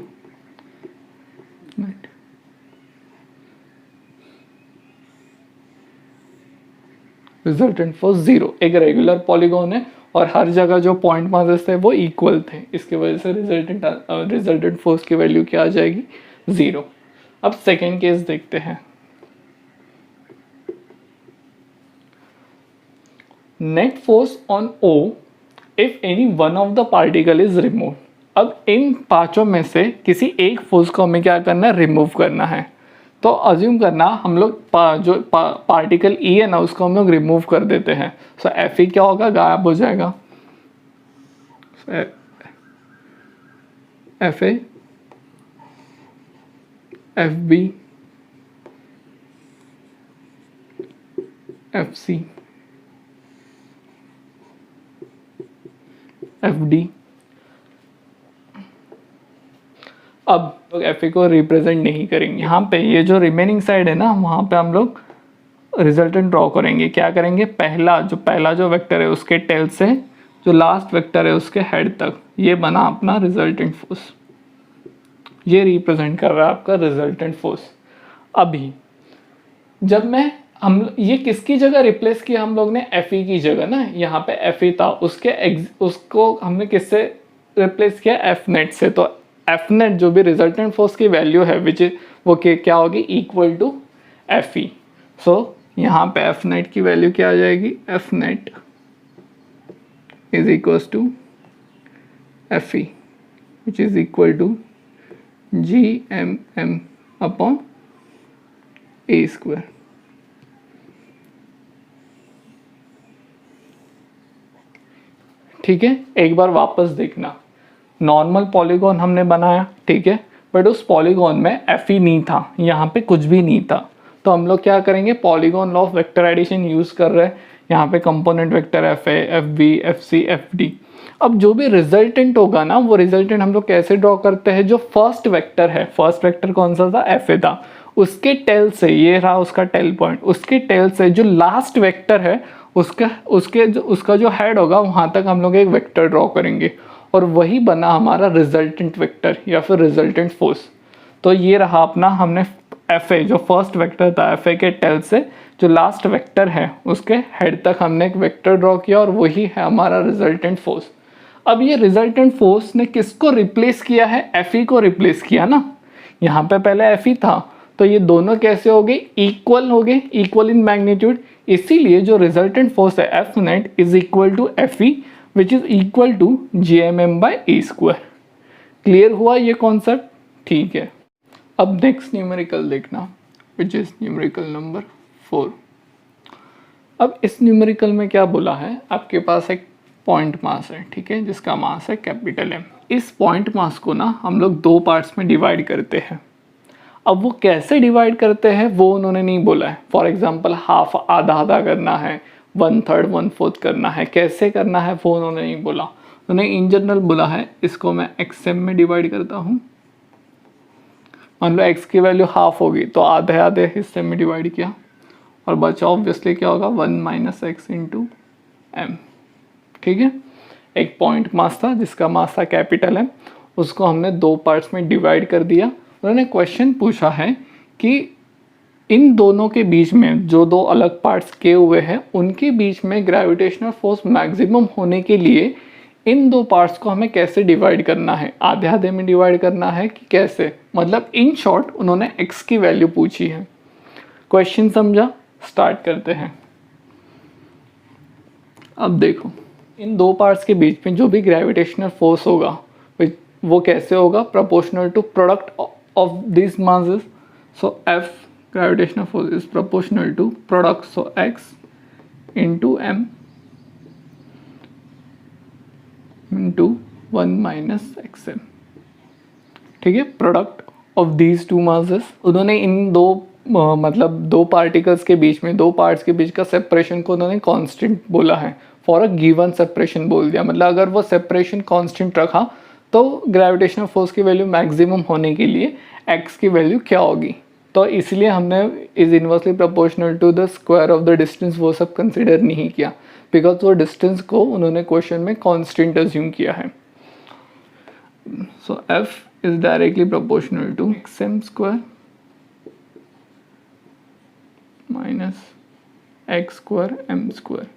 Resultant force 0। एक रेगुलर पॉलीगॉन है और हर जगह जो पॉइंट मासेस थे वो इक्वल थे, इसकी वजह से रिजल्टेंट फोर्स की वैल्यू क्या आ जाएगी, 0। अब सेकेंड केस देखते हैं। Net force on O if any one of the particle is remove. अब इन पांचों में से किसी एक फोर्स को हमें क्या करना है, रिमूव करना है। तो अज्यूम करना हम लोग जो पार्टिकल E है ना, उसको हम लोग रिमूव कर देते हैं। सो एफ ई क्या होगा, गायब हो जाएगा। F A, F B, F C, F D. अब लोग एफ ए को रिप्रेजेंट नहीं करेंगे। यहाँ पे ये जो रिमेनिंग साइड है ना, वहाँ पे हम लोग रिजल्टेंट ड्रॉ करेंगे। क्या करेंगे, पहला जो वेक्टर है उसके टेल से जो लास्ट वेक्टर है उसके हेड तक, ये बना अपना रिजल्टेंट फोर्स। ये रिप्रेजेंट कर रहा है आपका रिजल्टेंट फोर्स। अभी जब हम ये किसकी जगह रिप्लेस किया हम लोग ने, एफ ई की जगह ना, यहाँ पे एफ ई था, उसको हमने किससे रिप्लेस किया, एफ नेट से। तो एफ नेट जो भी रिजल्टेंट फोर्स की वैल्यू है वो क्या होगी, equal to F E. So यहाँ पे एफ नेट की वैल्यू क्या आ जाएगी, F net is equal to F E which is equal to G M M upon A square. ठीक है, एक बार वापस देखना, नॉर्मल पॉलीगॉन हमने बनाया, ठीक है, बट उस पॉलीगॉन में एफ ई नहीं था, यहाँ पे कुछ भी नहीं था। तो हम लोग क्या करेंगे, polygon law of vector addition use कर रहे हैं। यहाँ पे component vector F A, F B, F C, F D. अब जो भी रिजल्टेंट होगा ना, वो रिजल्टेंट हम लोग कैसे ड्रॉ करते हैं, जो फर्स्ट वेक्टर है, फर्स्ट वेक्टर कौन सा था, एफ ए था, उसके टेल से, ये रहा उसका टेल पॉइंट, उसके टेल से जो लास्ट वेक्टर है उसका जो हेड होगा वहाँ तक हम लोग एक वेक्टर ड्रॉ करेंगे, और वही बना हमारा रिजल्टेंट वेक्टर या फिर रिजल्टेंट फोर्स। तो ये रहा अपना, हमने एफ ए जो फर्स्ट वेक्टर था एफ ए के टेल से जो लास्ट वेक्टर है उसके हेड तक हमने एक वेक्टर ड्रॉ किया और वही है हमारा रिजल्टेंट फोर्स। अब ये रिजल्टेंट फोर्स ने किसको रिप्लेस किया है? एफ ई को रिप्लेस किया ना। यहाँ पे पहले एफ ई था तो ये दोनों कैसे हो गए? इक्वल हो गए, इक्वल इन मैग्नीट्यूड। इसीलिए जो रिजल्टेंट फोर्स है F net is equal to F E which is equal to G M M by A square. Clear हुआ ये कॉन्सेप्ट? ठीक है। अब नेक्स्ट न्यूमेरिकल देखना विच इज न्यूमेरिकल नंबर 4। अब इस न्यूमेरिकल में क्या बोला है, आपके पास एक पॉइंट मास है, ठीक है, जिसका मास है कैपिटल एम। इस पॉइंट मास को ना हम लोग दो पार्ट्स में डिवाइड करते हैं। अब वो कैसे डिवाइड करते हैं वो उन्होंने नहीं बोला है। फॉर एग्जांपल हाफ आधा आधा करना है, 1/3 1/4 करना है, कैसे करना है वो उन्होंने नहीं बोला। उन्होंने इन जनरल बोला है इसको मैं एक्सएम में डिवाइड करता हूँ। मान लो एक्स की वैल्यू हाफ होगी तो आधे आधे हिस्से में डिवाइड किया और बचा ऑब्वियसली क्या होगा 1 - x इंटू एम। ठीक है, एक पॉइंट मास था जिसका मास था कैपिटल एम, उसको हमने दो पार्ट्स में डिवाइड कर दिया। उन्होंने क्वेश्चन पूछा है कि इन दोनों के बीच में जो दो अलग पार्ट्स किए हुए हैं उनके बीच में ग्रेविटेशनल फोर्स मैक्सिमम होने के लिए इन दो पार्ट्स को हमें कैसे डिवाइड करना है, आधे आधे में डिवाइड करना है कि कैसे, मतलब इन शॉर्ट उन्होंने x की वैल्यू पूछी है। क्वेश्चन समझा? स्टार्ट करते हैं। अब देखो इन दो पार्ट्स के बीच में जो भी ग्रेविटेशनल फोर्स होगा वो कैसे होगा? Proportional to product of this masses। So F gravitational force is proportional to product, so x into m into 1 - xm। ठीक है, product of these two masses। उन्होंने इन दो मतलब दो पार्टिकल्स के बीच में, दो पार्ट्स के बीच का सेपरेशन को उन्होंने कांस्टेंट बोला है। फॉर अ गिवन सेपरेशन बोल दिया, मतलब अगर वो सेपरेशन कांस्टेंट रखा तो ग्रेविटेशनल फोर्स की वैल्यू मैक्सिमम होने के लिए x की वैल्यू क्या होगी। तो इसलिए हमने is inversely proportional to the square of the distance वो सब कंसिडर नहीं किया, बिकॉज वो डिस्टेंस को उन्होंने क्वेश्चन में कांस्टेंट अज्यूम किया है। So f is directly proportional to xm square minus x square m square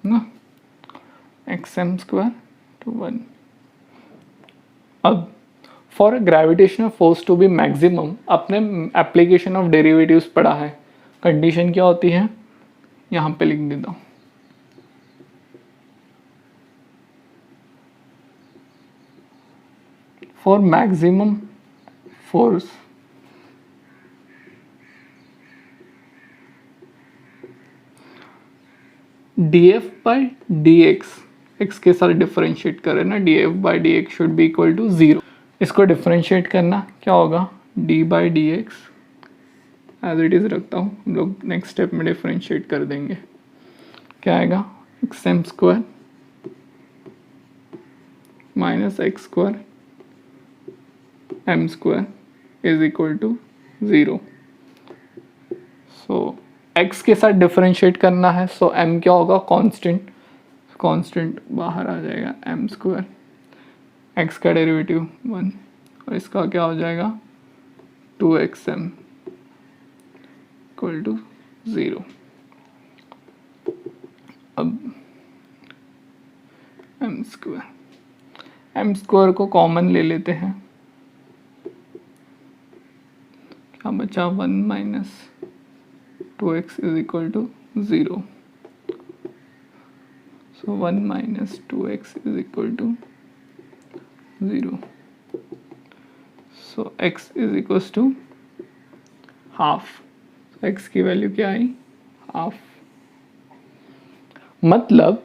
ना, xm स्क्वायर टू 1। अब for gravitational force to be maximum अपने एप्लीकेशन ऑफ डेरिवेटिव्स पढ़ा है। कंडीशन क्या होती है यहाँ पे लिख देता हूँ। For maximum force df by dx, x के साथ डिफरेंशिएट करें ना, df by dx should be equal to 0। इसको डिफरेंशिएट करना क्या होगा, d by D X as it is रखता हूँ, हम लोग नेक्स्ट स्टेप में डिफरेंशिएट कर देंगे। क्या आएगा, X M square minus X square M square is equal to 0। So x के साथ डिफरेंशिएट करना है, सो m क्या होगा, कांस्टेंट, कांस्टेंट बाहर आ जाएगा m स्क्वायर, x का डेरिवेटिव 1 और इसका क्या हो जाएगा 2xm इक्वल टू 0। अब m स्क्वायर को कॉमन ले लेते हैं, क्या बचा 1 minus 2x is equal to 0. So 1 minus 2x is equal to 0. So x is equals to half. So x की वैल्यू क्या आई, हाफ। मतलब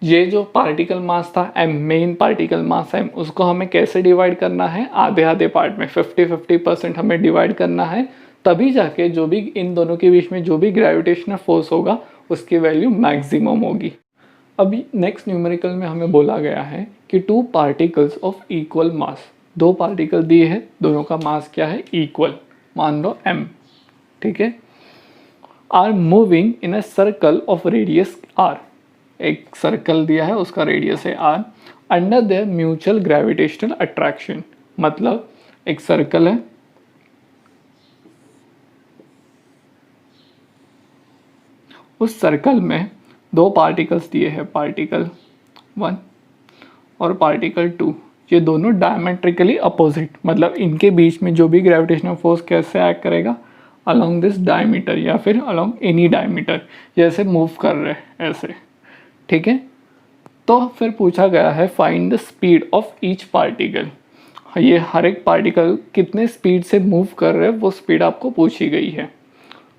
ये जो पार्टिकल मास था m, मेन पार्टिकल मास m, उसको हमें कैसे डिवाइड करना है, आधे आधे पार्ट में 50-50% हमें डिवाइड करना है, तभी जाके जो भी इन दोनों के बीच में जो भी ग्रेविटेशनल फोर्स होगा उसकी वैल्यू मैक्सिमम होगी। अभी नेक्स्ट न्यूमेरिकल में हमें बोला गया है कि टू पार्टिकल्स ऑफ इक्वल मास, दो पार्टिकल दिए हैं, दोनों का मास क्या है, इक्वल, मान लो m, ठीक है, are moving in a circle of radius r, एक सर्कल दिया है उसका रेडियस है r, under their mutual gravitational attraction. मतलब एक सर्कल है उस सर्कल में दो पार्टिकल्स दिए हैं, पार्टिकल 1 और पार्टिकल 2, ये दोनों डायमेट्रिकली अपोजिट, मतलब इनके बीच में जो भी ग्रेविटेशनल फोर्स कैसे एक्ट करेगा, अलोंग दिस डायमीटर या फिर अलोंग एनी डायमीटर, जैसे मूव कर रहे हैं ऐसे, ठीक है। तो फिर पूछा गया है find the speed of each particle, ये हर एक पार्टिकल कितने स्पीड से मूव कर रहे हैं वो स्पीड आपको पूछी गई है।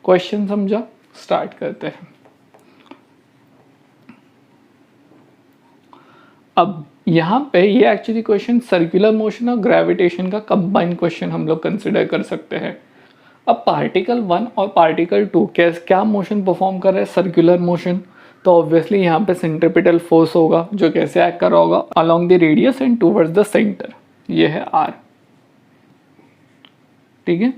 क्वेश्चन समझा, स्टार्ट करते हैं। अब यहाँ पे ये एक्चुअली क्वेश्चन सर्कुलर मोशन और ग्रेविटेशन का कंबाइंड क्वेश्चन हम लोग कंसिडर कर सकते हैं। अब पार्टिकल 1 और पार्टिकल 2 क्या मोशन परफॉर्म कर रहे हैं, सर्कुलर मोशन, तो ऑब्वियसली यहाँ पे सेंट्रिपिटल फोर्स होगा जो कैसे एक्ट कर रहा होगा, along the radius and towards the centre, ये है R, ठीक है।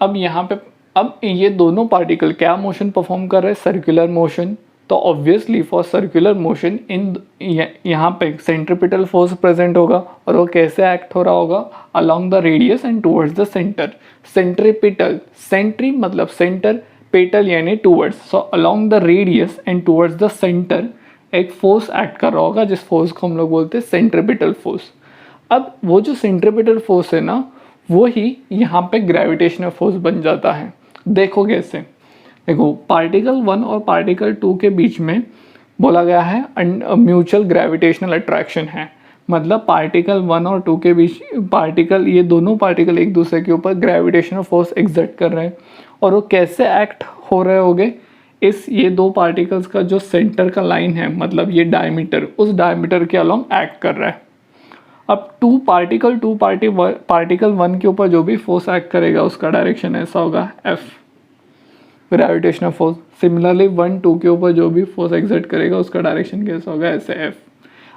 अब यहाँ पे अब ये दोनों पार्टिकल क्या मोशन परफॉर्म कर रहे हैं, सर्कुलर मोशन, तो obviously for circular motion in यहाँ पे सेंट्रिपिटल फोर्स प्रेजेंट होगा और वो कैसे एक्ट हो रहा होगा, along the radius and towards the centre. Centripetal, centri मतलब सेंटर, पेटल यानी towards, so along the radius and towards the centre एक फोर्स एक्ट कर रहा होगा जिस फोर्स को हम लोग बोलते हैं सेंट्रिपिटल फोर्स। अब वो जो सेंट्रिपिटल फोर्स है ना, वो ही यहाँ पे ग्रेविटेशनल फोर्स बन जाता है। देखो कैसे, देखो पार्टिकल 1 और पार्टिकल 2 के बीच में बोला गया है म्यूचुअल ग्रेविटेशनल अट्रैक्शन है, मतलब पार्टिकल 1 और 2 के बीच ये दोनों पार्टिकल एक दूसरे के ऊपर ग्रेविटेशनल फोर्स एग्जर्ट कर रहे हैं, और वो कैसे एक्ट हो रहे होंगे, ये दो पार्टिकल्स का जो सेंटर का लाइन है, मतलब ये डायमीटर, उस डायमीटर के अलोंग एक्ट कर रहा है। अब पार्टिकल 1 के ऊपर जो भी फोर्स एक्ट करेगा उसका डायरेक्शन ऐसा होगा F, ग्रेविटेशनल फोर्स। सिमिलरली 1, 2 के ऊपर जो भी फोर्स एग्जर्ट करेगा उसका डायरेक्शन कैसा होगा, ऐसे F।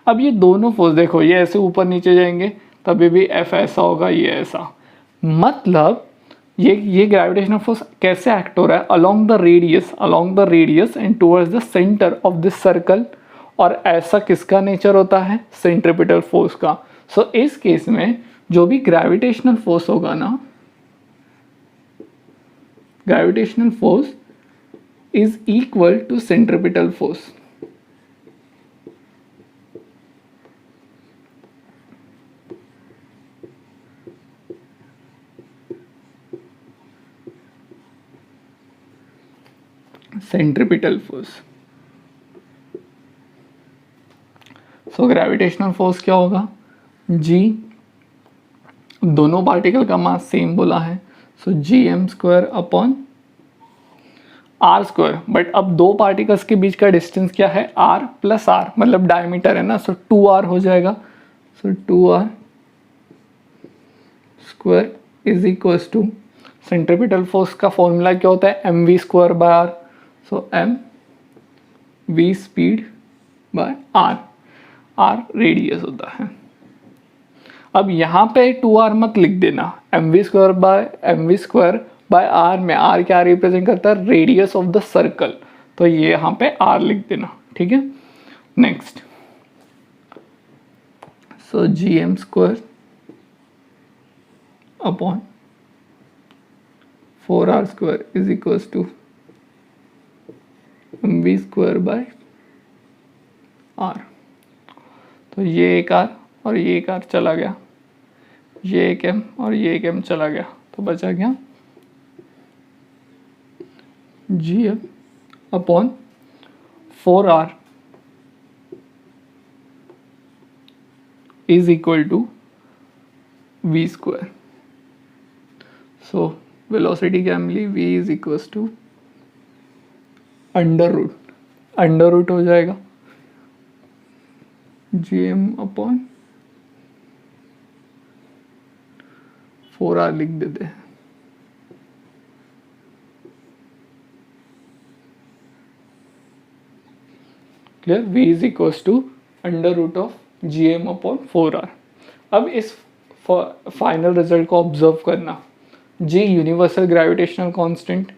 अब ये दोनों फोर्स देखो, ये ऐसे ऊपर नीचे जाएंगे तभी भी F ऐसा होगा, ये ऐसा, मतलब ये ग्रेविटेशनल फोर्स कैसे एक्ट हो रहा है, along the radius and towards the centre of this circle, और ऐसा किसका नेचर होता है, सेंट्रिपिटल फोर्स का। सो इस केस में जो भी ग्रेविटेशनल फोर्स होगा ना, gravitational force is equal to centripetal force. Centripetal force, so gravitational force क्या होगा, G, दोनों पार्टिकल का मास सेम बोला है, सो gm² अपॉन r², बट अब दो पार्टिकल्स के बीच का डिस्टेंस क्या है, r प्लस r, मतलब डायमीटर है ना, सो 2r हो जाएगा, so 2r² is equal to, centripetal force का फॉर्मूला क्या होता है, mv²/r, so mv speed by r radius होता है। अब यहाँ पे 2r मत लिख देना, mv² बाय r में r क्या रिप्रेजेंट करता है, रेडियस ऑफ द सर्कल, तो ये यहाँ पे r लिख देना, ठीक है। Next, so gm² upon 4r² is equal to mv² by r, तो ये एक r और ये एक r चला गया, ये एक m और ये एक m चला गया, तो बचा गया gm upon 4r is equal to v²। So velocity क्या मिली, v is equal to under root हो जाएगा gm अपॉन 4r लिख देते हैं, clear, v is equal to under root of gm upon 4r। अब इस फाइनल रिजल्ट को ऑब्जर्व करना, g universal gravitational constant,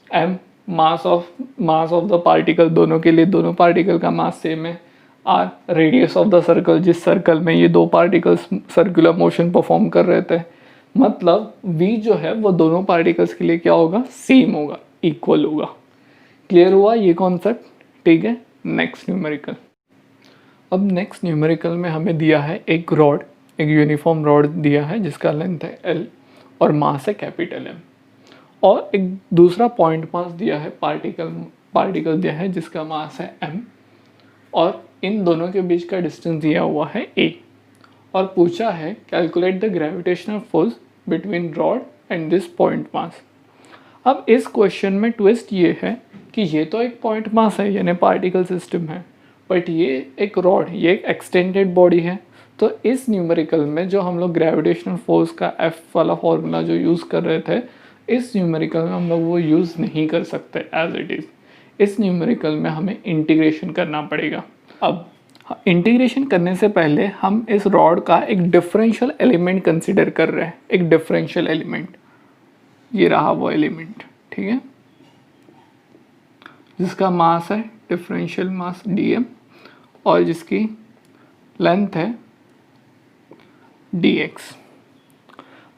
m mass of the particle, दोनों के लिए दोनों पार्टिकल का मास सेम है, r radius of the circle, जिस सर्कल में ये दो पार्टिकल्स सर्कुलर मोशन परफॉर्म कर रहे थे, मतलब v जो है वो दोनों पार्टिकल्स के लिए क्या होगा, सेम होगा, इक्वल होगा। क्लियर हुआ ये कॉन्सेप्ट? ठीक है, नेक्स्ट न्यूमेरिकल। अब नेक्स्ट न्यूमेरिकल में हमें दिया है एक रॉड, एक यूनिफॉर्म रॉड दिया है जिसका लेंथ है L और मास है कैपिटल M, और एक दूसरा पॉइंट मास दिया है, पार्टिकल दिया है जिसका मास है M, और इन दोनों के बीच का डिस्टेंस दिया हुआ है A, और पूछा है calculate the gravitational force between rod and this point मास। अब इस क्वेश्चन में ट्विस्ट ये है कि ये तो एक पॉइंट मास है यानी पार्टिकल सिस्टम है, बट ये एक रॉड, ये एक एक्सटेंडेड बॉडी है। तो इस न्यूमेरिकल में जो हम लोग ग्रेविटेशनल फोर्स का F वाला फॉर्मूला जो यूज़ कर रहे थे, इस न्यूमेरिकल में हम लोग वो यूज़ नहीं कर सकते एज इट इज़। इस न्यूमेरिकल में हमें इंटीग्रेशन करना पड़ेगा। अब इंटीग्रेशन करने से पहले हम इस रॉड का एक डिफरेंशियल एलिमेंट कंसिडर कर रहे हैं। एक डिफरेंशियल एलिमेंट, ये रहा वो एलिमेंट, ठीक है, जिसका मास है डिफरेंशियल मास dm और जिसकी लेंथ है dx।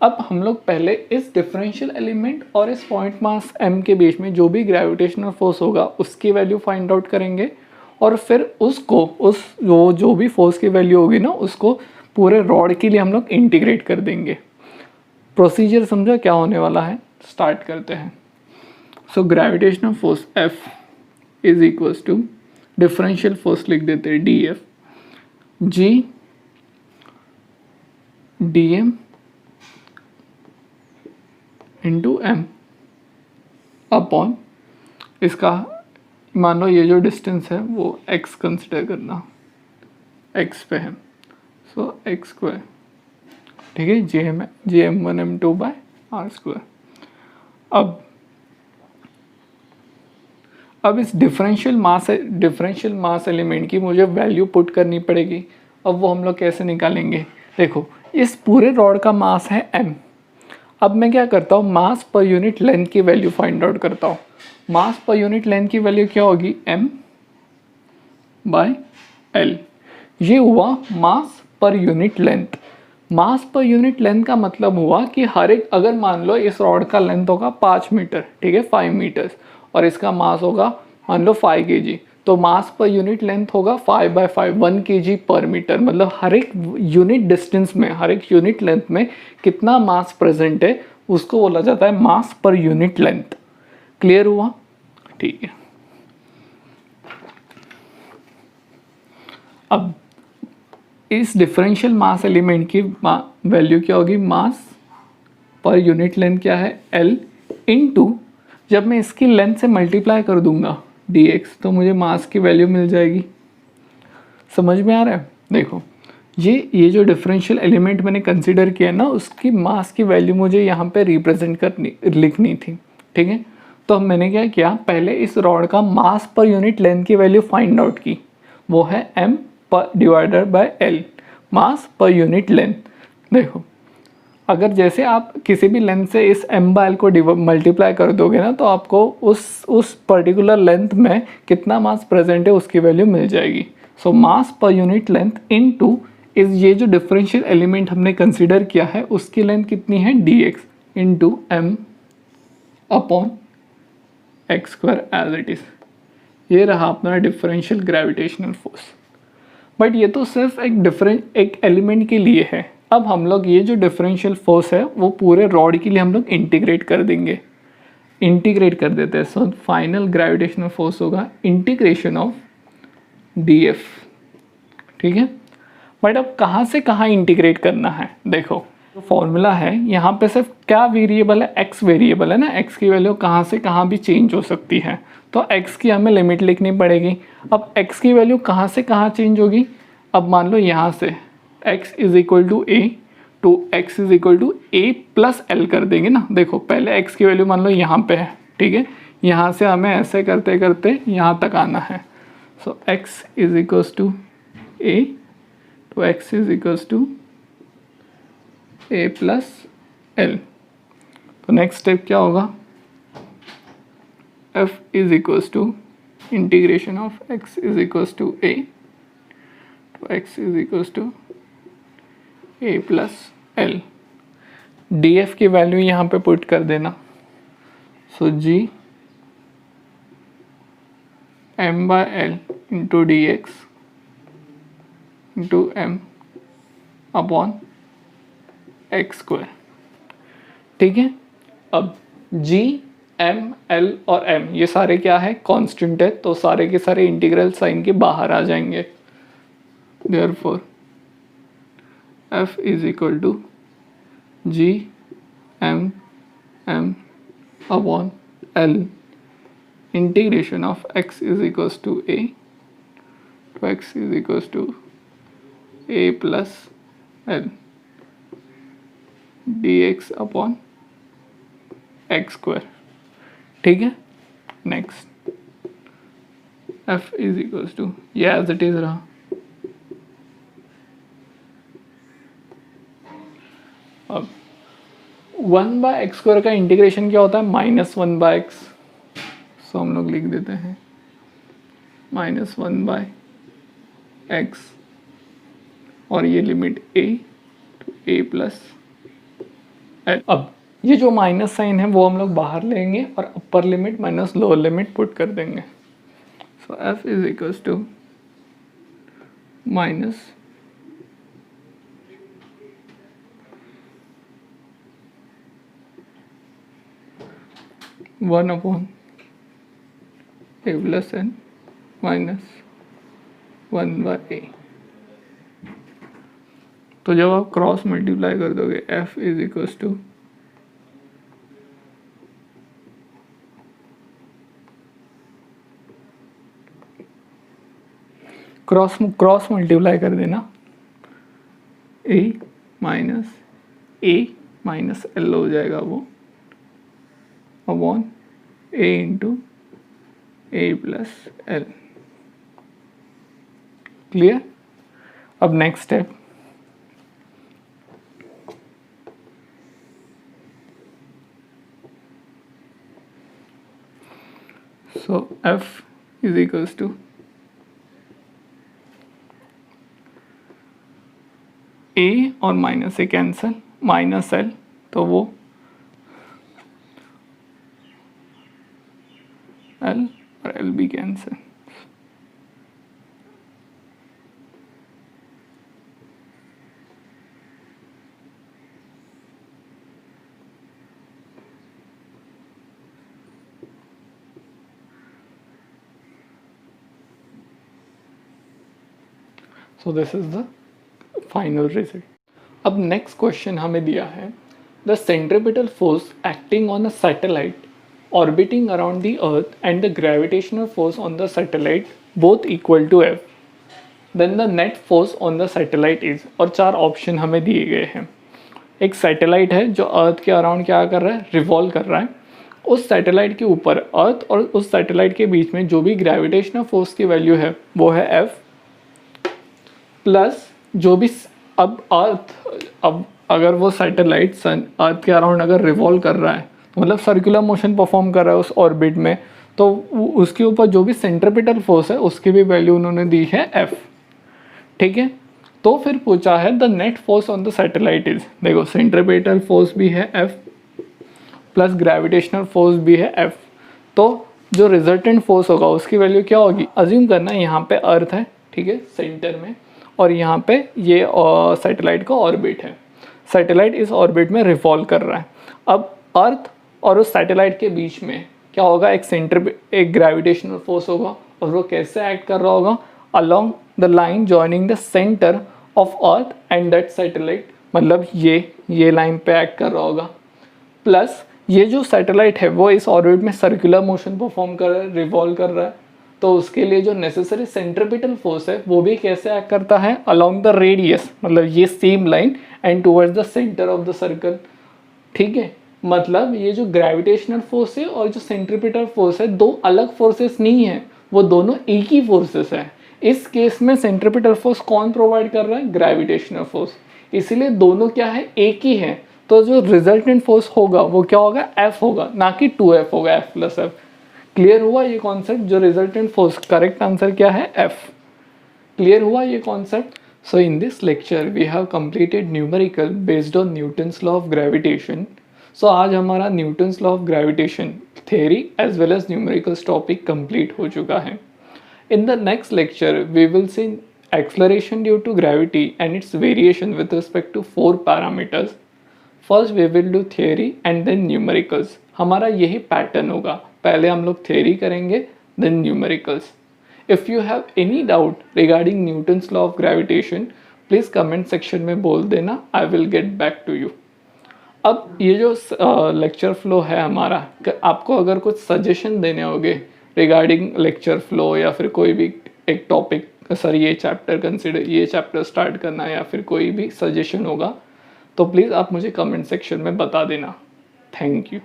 अब हम लोग पहले इस डिफरेंशियल एलिमेंट और इस पॉइंट मास m के बीच में जो भी ग्रेविटेशनल फोर्स होगा उसकी वैल्यू फाइंड आउट करेंगे, और फिर उसको जो भी फोर्स की वैल्यू होगी ना उसको पूरे रॉड के लिए हम लोग इंटीग्रेट कर देंगे। प्रोसीजर समझो क्या होने वाला है, स्टार्ट करते हैं। So gravitational force F is equals to differential force लिख देते हैं dF g dm into m upon, इसका मान लो ये जो डिस्टेंस है वो x कंसिडर करना, x पे है, सो x स्क्वायर, ठीक है, gm1 m2 bye r square. अब इस डिफरेंशियल मास एलिमेंट की मुझे वैल्यू पुट करनी पड़ेगी। अब वो हम लोग कैसे निकालेंगे? देखो, इस पूरे रॉड का मास है m। अब मैं क्या करता हूँ, मास पर यूनिट लेंथ की वैल्यू फाइंड आउट करता हूँ। मास पर यूनिट लेंथ की वैल्यू क्या होगी, m बाय l। ये हुआ मास पर यूनिट लेंथ। मास पर यूनिट लेंथ का मतलब हुआ कि हर एक, अगर मान लो इस रॉड का लेंथ होगा 5 मीटर, ठीक है, 5 मीटर्स, और इसका मास होगा मान लो 5 kg, तो मास पर यूनिट लेंथ होगा 5/5 1 kg पर मीटर। मतलब हर एक यूनिट डिस्टेंस में, हर एक यूनिट लेंथ में कितना मास प्रेजेंट है उसको बोला जाता है मास पर यूनिट लेंथ। क्लियर हुआ? ठीक है। अब इस डिफरेंशियल मास एलिमेंट की वैल्यू क्या होगी, मास पर यूनिट लेंथ क्या है L इनटू, जब मैं इसकी लेंथ से मल्टीप्लाई कर दूंगा dx तो मुझे मास की वैल्यू मिल जाएगी। समझ में आ रहा है? देखो, ये जो डिफरेंशियल एलिमेंट मैंने कंसीडर किया ना, उसकी मास की वैल्यू मुझे यहाँ पे लिखनी थी, ठीक है। तो मैंने क्या किया, पहले इस रॉड का मास पर यूनिट लेंथ की वैल्यू फाइंड आउट की, वो है m divided by l, mass per unit length. देखो, अगर जैसे आप किसी भी लेंथ से इस m/l को मल्टीप्लाई कर दोगे ना, तो आपको उस पर्टिकुलर लेंथ में कितना मास प्रेजेंट है उसकी वैल्यू मिल जाएगी। सो मास पर यूनिट लेंथ इनटू इस, ये जो डिफरेंशियल एलिमेंट हमने कंसीडर किया है उसकी लेंथ कितनी है dx into m upon x square as it is. ये रहा अपना डिफरेंशियल ग्रेविटेशनल फोर्स। बट ये तो सिर्फ एक एलिमेंट के लिए है। अब हम लोग ये जो डिफरेंशियल फोर्स है वो पूरे रॉड के लिए हम लोग इंटीग्रेट कर देंगे, इंटीग्रेट कर देते हैं। सो फाइनल ग्रेविटेशनल फोर्स होगा इंटीग्रेशन ऑफ dF, ठीक है। बट अब कहाँ से कहाँ इंटीग्रेट करना है? देखो, जो फॉर्मूला है यहाँ पे सिर्फ क्या वेरिएबल है, x वेरिएबल है ना, x की वैल्यू कहाँ से कहाँ भी चेंज हो सकती है, तो x की हमें लिमिट लिखनी पड़ेगी। अब x की वैल्यू कहाँ से कहाँ चेंज होगी? अब मान लो यहाँ से x is equal to a to x is equal to a plus l कर देंगे ना। देखो, पहले x की वैल्यू मान लो यहाँ पे है, ठीक है, यहाँ से हमें ऐसे करते करते यहाँ तक आना है। So x is equals to a to x is equals to a plus l। तो नेक्स्ट स्टेप क्या होगा, f is equals to integration of x is equals to a to x is equals to a plus l। df की वैल्यू यहाँ पे पुट कर देना। So g M by L into D X into M upon X square. ठीक है, अब जी एम एल और एम ये सारे क्या है, कांस्टेंट है, तो सारे के सारे इंटीग्रल साइन के बाहर आ जाएंगे। Therefore F is equal to G M M upon L integration of x is equals to a to x is equals to a plus L D X upon X square. ठीक है, next f is equals to ये एज इट इज रहा। अब 1/x² का इंटीग्रेशन क्या होता है, -1/x, सो हम लोग लिख देते हैं -1/x और ये limit a to a plus L. अब ये जो माइनस साइन है वो हम लोग बाहर लेंगे और upper limit minus lower limit put कर देंगे। So f is equals to minus one upon a plus n minus 1/a। तो जब आप क्रॉस मल्टीप्लाई कर दोगे f is equals to cross multiply कर देना a माइनस एल हो जाएगा वो upon a into a plus l. Clear. अब next step, so f is equals to a और minus a cancel, minus l तो वो एल और एल भी cancel. So this is the final result. अब नेक्स्ट क्वेश्चन हमें दिया है, the centripetal force acting on a satellite orbiting around the earth and the gravitational force on the satellite both equal to F, then the net force on the satellite is। और चार ऑप्शन हमें दिए गए हैं। एक सैटेलाइट है जो अर्थ के अराउंड क्या कर रहा है, रिवॉल्व कर रहा है। उस सैटेलाइट के ऊपर अर्थ और उस सैटेलाइट के बीच में जो भी ग्रेविटेशनल फोर्स की वैल्यू है वो है F, प्लस जो भी अब अगर वो सैटेलाइट सन अर्थ के अराउंड अगर रिवॉल्व कर रहा है, मतलब सर्कुलर मोशन परफॉर्म कर रहा है उस ऑर्बिट में, तो उसके ऊपर जो भी सेंट्रीपिटल फोर्स है उसकी भी वैल्यू उन्होंने दी है F। ठीक है, तो फिर पूछा है the net force on the satellite is. देखो सेंट्रीपिटल फोर्स भी है F प्लस ग्रेविटेशनल फोर्स भी है F, तो जो रिजल्टेंट फोर्स होगा उसकी वैल्यू क्या होगी। अज्यूम करना यहाँ पे अर्थ है, ठीक है, सेंटर में, और यहाँ पे ये सैटेलाइट का ऑर्बिट है। सैटेलाइट इस ऑर्बिट में रिवॉल्व कर रहा है। अब अर्थ और उस सैटेलाइट के बीच में क्या होगा, एक ग्रेविटेशनल फोर्स होगा, और वो कैसे एक्ट कर रहा होगा, along the line joining the centre of earth and that satellite, मतलब ये लाइन पे एक्ट कर रहा होगा। प्लस ये जो सैटेलाइट है वो इस ऑर्बिट में सर्कुलर मोशन परफॉर्म कर रहा है, रिवॉल्व कर रहा है, तो उसके लिए जो नेसेसरी सेंट्रीपिटल फोर्स है वो भी कैसे एक्ट करता है, अलोंग द रेडियस, मतलब ये same line and towards the centre of the circle. ठीक है, मतलब ये जो ग्रेविटेशनल फोर्स है और जो सेंट्रीपिटल फोर्स है दो अलग फोर्सेस नहीं है, वो दोनों एक ही फोर्सेस है। इस केस में सेंट्रीपिटल फोर्स कौन प्रोवाइड कर रहा है, ग्रेविटेशनल फोर्स, इसीलिए दोनों क्या है, एक ही है। तो जो रिजल्टेंट फोर्स होगा वो क्या होगा, F होगा, ना कि 2F होगा, F प्लस F। क्लियर हुआ ये कॉन्सेप्ट, जो रिजल्टेंट फोर्स, करेक्ट आंसर क्या है, F। क्लियर हुआ ये concept. So in this lecture we have completed numerical based on Newton's law of gravitation. So आज हमारा Newton's law of gravitation theory as well as numericals topic complete हो चुका है। In the next lecture, we will see acceleration due to gravity and its variation with respect to 4 parameters. First we will do theory and then numericals. हमारा यही पैटर्न होगा, पहले हम लोग थियरी करेंगे then numericals. If you have any doubt regarding Newton's law of gravitation, please comment section में बोल देना, I will get back to you. अब ये जो लेक्चर फ्लो है हमारा, आपको अगर कुछ सजेशन देने होंगे रिगार्डिंग लेक्चर फ्लो या फिर कोई भी एक टॉपिक, सर ये चैप्टर स्टार्ट करना है या फिर कोई भी सजेशन होगा, तो प्लीज़ आप मुझे कमेंट सेक्शन में बता देना. Thank you.